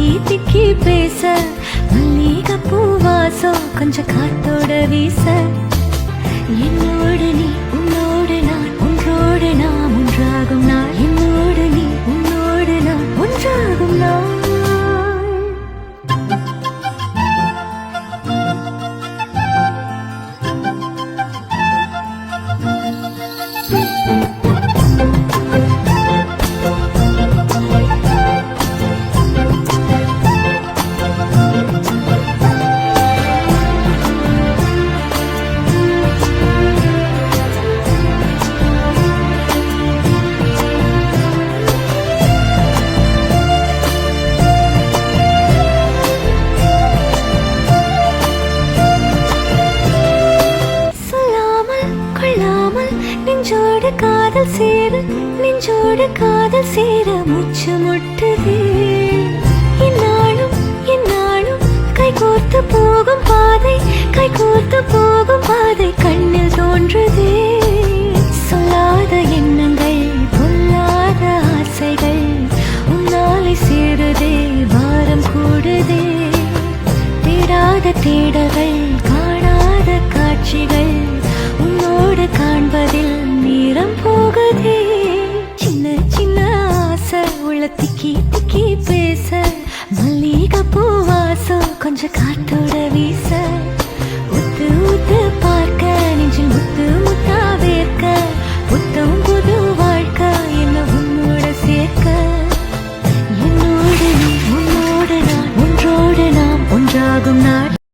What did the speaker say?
திக்கி திக்கி பேச மல்லிகை பூவாசம் கொஞ்சம் காத்தோட வீச என்னோடு நீ உன்னோடு நான் ஒன்றோடு நாம் ஒன்றாகும் நாள் என்னோடு நீ உன்னோடு நான் ஒன்றாகும் நாள் நெஞ்சோடு காதல் சேர நெஞ்சோடு காதல் சேர மூச்சு முட்டுதே இந்நாளும் இந்நாளும் கைகோர்த்து போகும் பாதை கைகோர்த்து போகும் பாதை கண்ணில் தோன்றுதே சொல்லாத எண்ணங்கள் பொல்லாத ஆசைகள் உன்னாலை சேருதே பாரம் கூடுதே தேடாத தேடல்கள் காணாத காட்சிகள் உன்னோடு காண்பதில் நேரம் போகுதே சின்ன சின்ன ஆசை உள்ள திக்கி திக்கி பேச மல்லிகை பூவாசம் கொஞ்சம் காத்தோட வீச